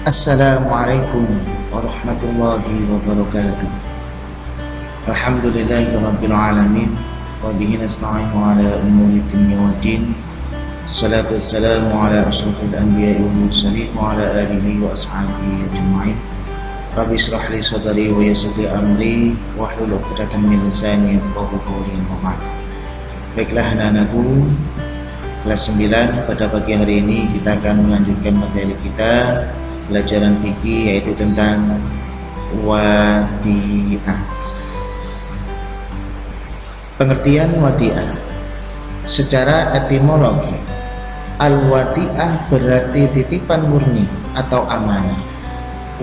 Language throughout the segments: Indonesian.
Assalamualaikum warahmatullahi wabarakatuh. Alhamdulillahirabbil alamin wa bihi nasta'inu ala umuri dunya waddin. Salatu wassalamu ala asyrafil anbiya'i wal mursalin wa ala alihi wa ashabihi ajma'in. Rabbi ishrah li sadri wa yassir li amri wahlul 'uqdatam min lisani yafqahu qawli. Baiklah anak-anakku, kelas 9 pada pagi hari ini kita akan melanjutkan materi kita pelajaran fikih, yaitu tentang wadi'ah. Pengertian wadi'ah secara etimologi, al-wadi'ah berarti titipan murni atau amanah.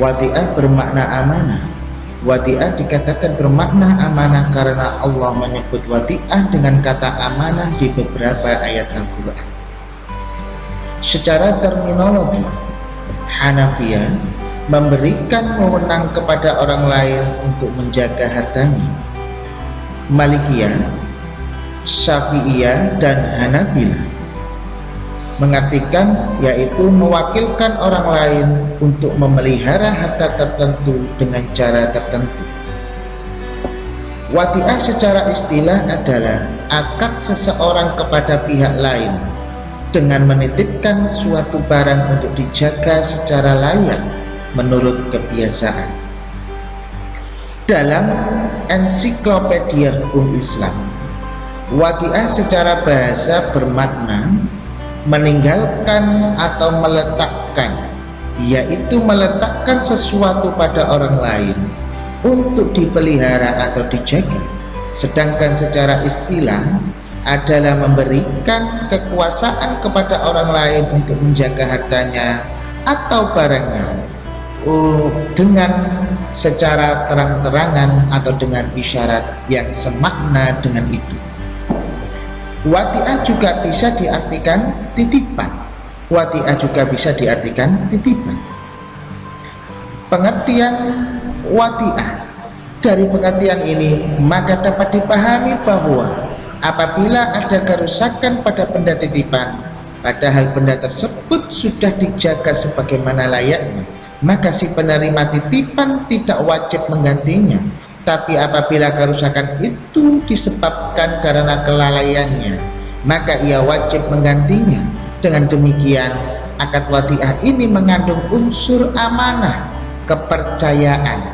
Wadi'ah bermakna amanah. Wadi'ah dikatakan bermakna amanah karena Allah menyebut wadi'ah dengan kata amanah di beberapa ayat Al-Quran. Secara terminologi, Hanafiyah memberikan wewenang kepada orang lain untuk menjaga hartanya. Malikiyah, Syafi'iyah, dan Hanabilah mengartikan yaitu mewakilkan orang lain untuk memelihara harta tertentu dengan cara tertentu. Wadi'ah secara istilah adalah akad seseorang kepada pihak lain dengan menitipkan suatu barang untuk dijaga secara layak menurut kebiasaan. Dalam ensiklopedia hukum Islam, wadi'ah secara bahasa bermakna meninggalkan atau meletakkan, yaitu meletakkan sesuatu pada orang lain untuk dipelihara atau dijaga. Sedangkan secara istilah adalah memberikan kekuasaan kepada orang lain untuk menjaga hartanya atau barangnya dengan secara terang-terangan atau dengan isyarat yang semakna dengan itu. Wadi'ah juga bisa diartikan titipan. Wadi'ah juga bisa diartikan titipan. Pengertian wadi'ah, dari pengertian ini maka dapat dipahami bahwa apabila ada kerusakan pada benda titipan, padahal benda tersebut sudah dijaga sebagaimana layaknya, maka si penerima titipan tidak wajib menggantinya. Tapi apabila kerusakan itu disebabkan karena kelalaiannya, maka ia wajib menggantinya. Dengan demikian, akad wadi'ah ini mengandung unsur amanah, kepercayaan,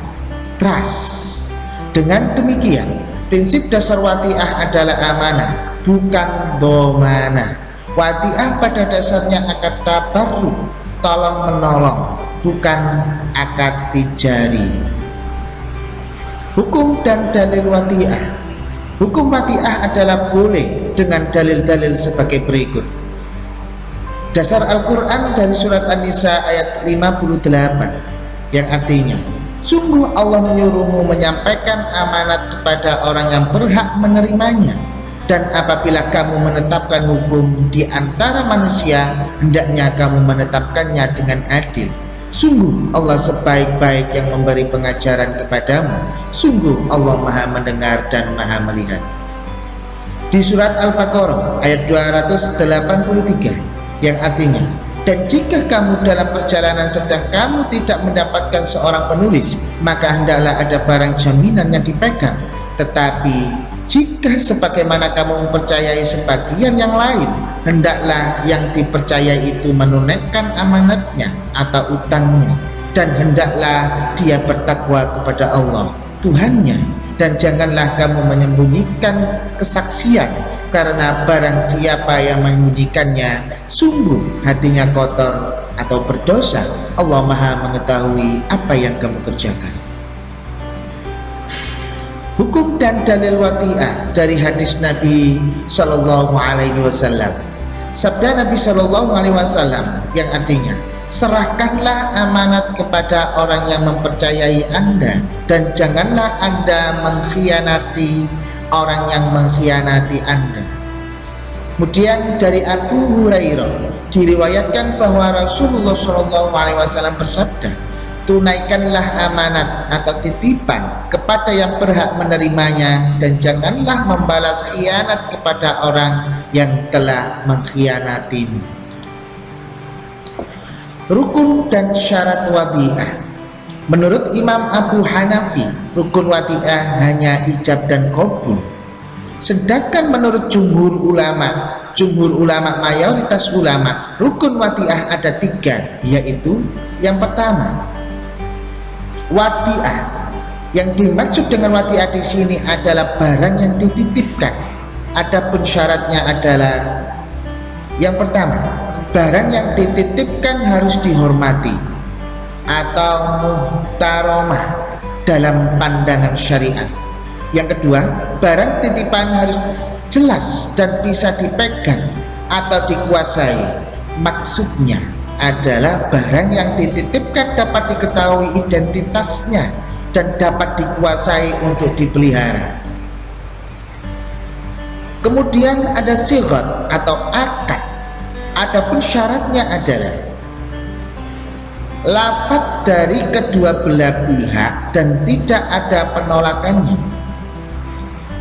trust. Dengan demikian, prinsip dasar wadi'ah adalah amanah, bukan domanah. Wadi'ah pada dasarnya akad tabarruk, tolong menolong, bukan akad tijari. Hukum dan dalil wadi'ah. Hukum wadi'ah adalah boleh dengan dalil-dalil sebagai berikut. Dasar Al-Quran dari surat An-Nisa ayat 58 yang artinya, sungguh Allah menyuruhmu menyampaikan amanat kepada orang yang berhak menerimanya, dan apabila kamu menetapkan hukum di antara manusia, hendaknya kamu menetapkannya dengan adil. Sungguh Allah sebaik-baik yang memberi pengajaran kepadamu. Sungguh Allah maha mendengar dan maha melihat. Di surat Al-Baqarah ayat 283 yang artinya, dan jika kamu dalam perjalanan sedang kamu tidak mendapatkan seorang penulis, maka hendaklah ada barang jaminan yang dipegang. Tetapi jika sebagaimana kamu mempercayai sebagian yang lain, hendaklah yang dipercayai itu menunaikan amanatnya atau utangnya, dan hendaklah dia bertakwa kepada Allah Tuhannya, dan janganlah kamu menyembunyikan kesaksian, karena barang siapa yang menyembunyikannya sungguh hatinya kotor atau berdosa. Allah maha mengetahui apa yang kamu kerjakan. Hukum dan dalil wadi'ah dari hadis Nabi Sallallahu Alaihi Wasallam. Sabda Nabi Sallallahu Alaihi Wasallam yang artinya, serahkanlah amanat kepada orang yang mempercayai Anda, dan janganlah Anda mengkhianati orang yang mengkhianati Anda. Kemudian dari Abu Hurairah diriwayatkan bahwa Rasulullah Sallallahu Alaihi Wasallam bersabda, tunaikanlah amanat atau titipan kepada yang berhak menerimanya, dan janganlah membalas khianat kepada orang yang telah mengkhianatimu. Rukun dan syarat wadi'ah. Menurut Imam Abu Hanafi, rukun wadi'ah hanya ijab dan qabul. Sedangkan menurut jumhur ulama mayoritas ulama, rukun wadi'ah ada 3, yaitu yang pertama, wadi'ah. Yang dimaksud dengan wadi'ah di sini adalah barang yang dititipkan. Adapun syaratnya adalah yang pertama, barang yang dititipkan harus dihormati atau muhtaramah dalam pandangan syariat. Yang kedua, barang titipan harus jelas dan bisa dipegang atau dikuasai. Maksudnya adalah barang yang dititipkan dapat diketahui identitasnya dan dapat dikuasai untuk dipelihara. Kemudian ada sighat atau akad. Adapun syaratnya adalah lafadz dari kedua belah pihak dan tidak ada penolakannya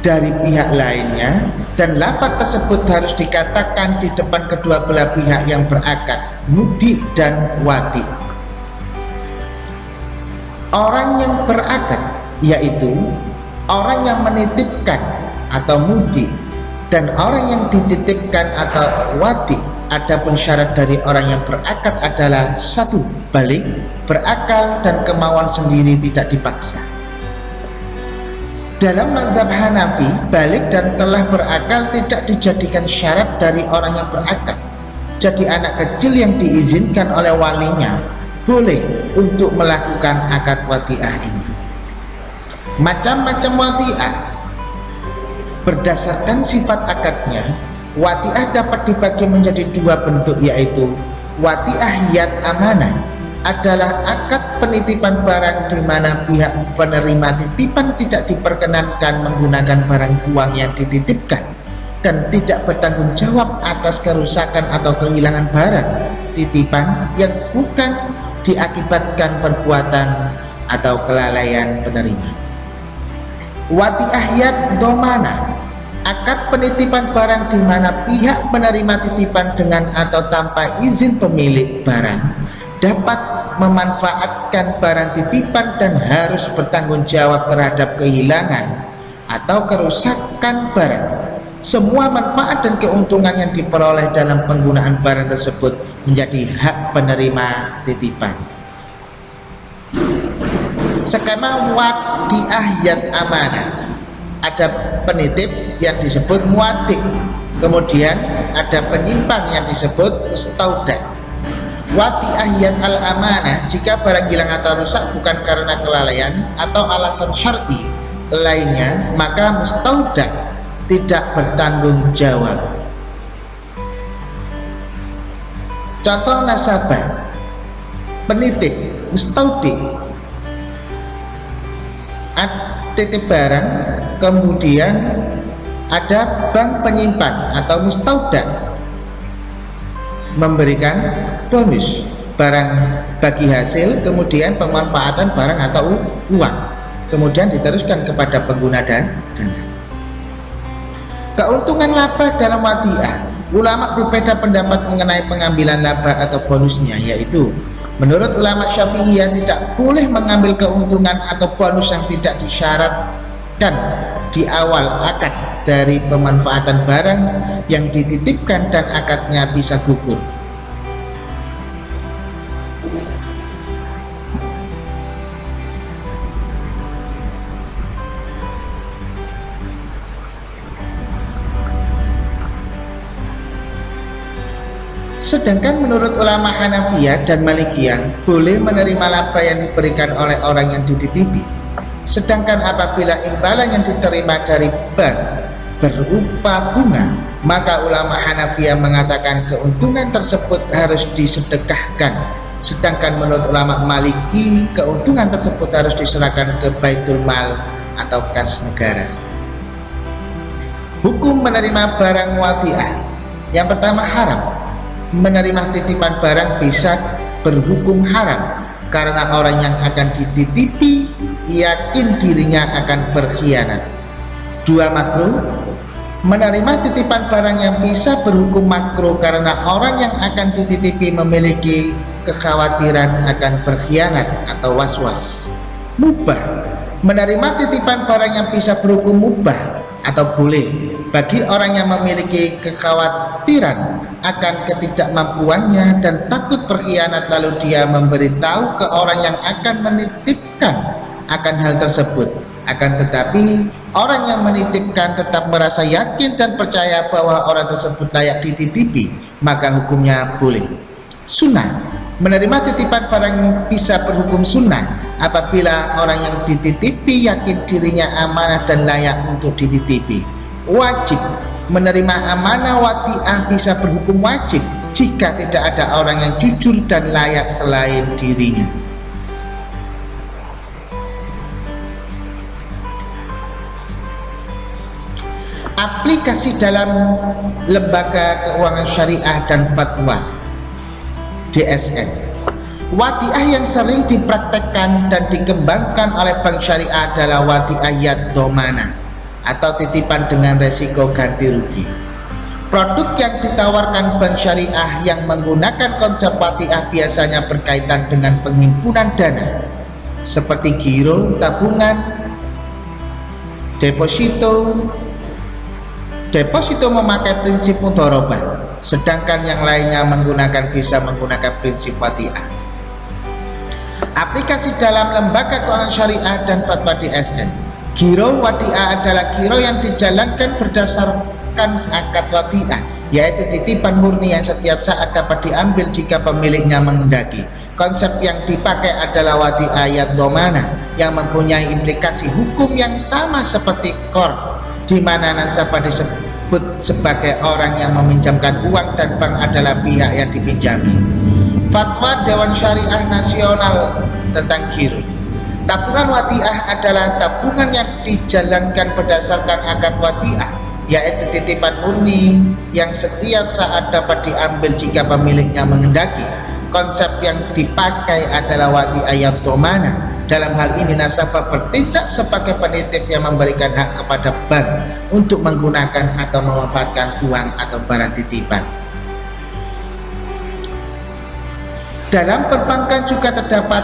dari pihak lainnya, dan lafadz tersebut harus dikatakan di depan kedua belah pihak yang berakad, mudi dan wadi. Orang yang berakad yaitu orang yang menitipkan atau mudi, dan orang yang dititipkan atau wadi. Adapun syarat dari orang yang berakad adalah 1. Balik, berakal dan kemauan sendiri, tidak dipaksa. Dalam mazhab Hanafi, balik dan telah berakal tidak dijadikan syarat dari orang yang berakad. Jadi anak kecil yang diizinkan oleh walinya boleh untuk melakukan akad wadi'ah ini. Macam-macam wadi'ah. Berdasarkan sifat akadnya, wadi'ah dapat dibagi menjadi 2 bentuk, yaitu wadi'ah yad amanah adalah akad penitipan barang di mana pihak penerima titipan tidak diperkenankan menggunakan barang uang yang dititipkan dan tidak bertanggung jawab atas kerusakan atau kehilangan barang titipan yang bukan diakibatkan perbuatan atau kelalaian penerima. Wadi'ah yad dhamanah, akad penitipan barang di mana pihak penerima titipan dengan atau tanpa izin pemilik barang dapat memanfaatkan barang titipan dan harus bertanggung jawab terhadap kehilangan atau kerusakan barang. Semua manfaat dan keuntungan yang diperoleh dalam penggunaan barang tersebut menjadi hak penerima titipan. Skema wadi'ah yad amanah, ada penitip yang disebut muwati, kemudian ada penyimpan yang disebut mustaudak. Wadi'ah yad al-amanah, jika barang hilang atau rusak bukan karena kelalaian atau alasan syar'i lainnya, maka mustaudak tidak bertanggung jawab. Contoh nasabah, penitip, mustaudik, titip barang, kemudian ada bank penyimpan atau mustaudak memberikan bonus barang bagi hasil, kemudian pemanfaatan barang atau uang, kemudian diteruskan kepada pengguna dana. Keuntungan laba dalam wadi'ah, ulama berbeda pendapat mengenai pengambilan laba atau bonusnya, yaitu menurut ulama Syafi'iyah tidak boleh mengambil keuntungan atau bonus yang tidak disyaratkan di awal akad dari pemanfaatan barang yang dititipkan dan akadnya bisa gugur. Sedangkan menurut ulama Hanafiyah dan Malikiyah boleh menerima laba yang diberikan oleh orang yang dititipi. Sedangkan apabila imbalan yang diterima dari bank berupa bunga, maka ulama Hanafiyah mengatakan keuntungan tersebut harus disedekahkan. Sedangkan menurut ulama Maliki, keuntungan tersebut harus diserahkan ke Baitul Mal atau kas negara. Hukum menerima barang wadi'ah. Yang pertama, haram. Menerima titipan barang bisa berhukum haram karena orang yang akan dititipi yakin dirinya akan berkhianat. 2, makruh. Menerima titipan barang yang bisa berhukum makruh karena orang yang akan dititipi memiliki kekhawatiran akan berkhianat atau was-was. Mubah, menerima titipan barang yang bisa berhukum mubah atau boleh bagi orang yang memiliki kekhawatiran akan ketidakmampuannya dan takut berkhianat, lalu dia memberitahu ke orang yang akan menitipkan akan hal tersebut. Akan tetapi orang yang menitipkan tetap merasa yakin dan percaya bahwa orang tersebut layak dititipi, maka hukumnya boleh. Sunnah, menerima titipan barang bisa berhukum sunnah apabila orang yang dititipi yakin dirinya amanah dan layak untuk dititipi. Wajib, menerima amanah wadiah bisa berhukum wajib jika tidak ada orang yang jujur dan layak selain dirinya. Aplikasi dalam lembaga keuangan syariah dan fatwa DSN. Wadiah yang sering dipraktekkan dan dikembangkan oleh bank syariah adalah wadiah yad domana atau titipan dengan resiko ganti rugi. Produk yang ditawarkan bank syariah yang menggunakan konsep wadiah biasanya berkaitan dengan penghimpunan dana seperti giro, tabungan, deposito memakai prinsip mudharabah, sedangkan yang lainnya bisa menggunakan prinsip wadiah. Aplikasi dalam lembaga keuangan syariah dan fatwa DSN. Giro wadiah adalah giro yang dijalankan berdasarkan akad wadiah, yaitu titipan murni yang setiap saat dapat diambil jika pemiliknya menghendaki. Konsep yang dipakai adalah wadiah yad domana yang mempunyai implikasi hukum yang sama seperti qard, di mana nasabah disebut sebagai orang yang meminjamkan uang dan bank adalah pihak yang dipinjami. Fatwa Dewan Syariah Nasional tentang giro. Tabungan wadiah adalah tabungan yang dijalankan berdasarkan akad wadiah, yaitu titipan murni yang setiap saat dapat diambil jika pemiliknya menghendaki. Konsep yang dipakai adalah wadiah yad domana. Dalam hal ini nasabah bertindak sebagai penitip yang memberikan hak kepada bank untuk menggunakan atau memanfaatkan uang atau barang titipan. Dalam perbankan juga terdapat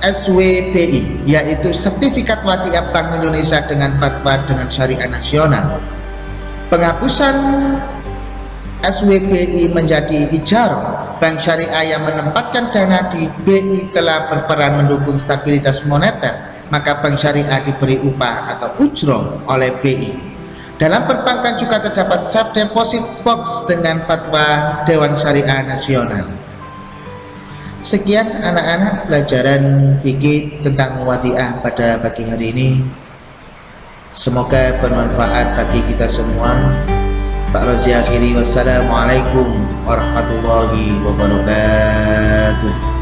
SWBI, yaitu Sertifikat Wadiah Bank Indonesia dengan fatwa dengan syariah nasional. Penghapusan SWBI menjadi ijarah. Bank syariah yang menempatkan dana di BI telah berperan mendukung stabilitas moneter, maka bank syariah diberi upah atau ujroh oleh BI. Dalam perbankan juga terdapat safe deposit box dengan fatwa Dewan Syariah Nasional. Sekian anak-anak pelajaran fikih tentang wadiah pada pagi hari ini. Semoga bermanfaat bagi kita semua. Pak Razi akhiri, wassalamualaikum warahmatullahi wabarakatuh.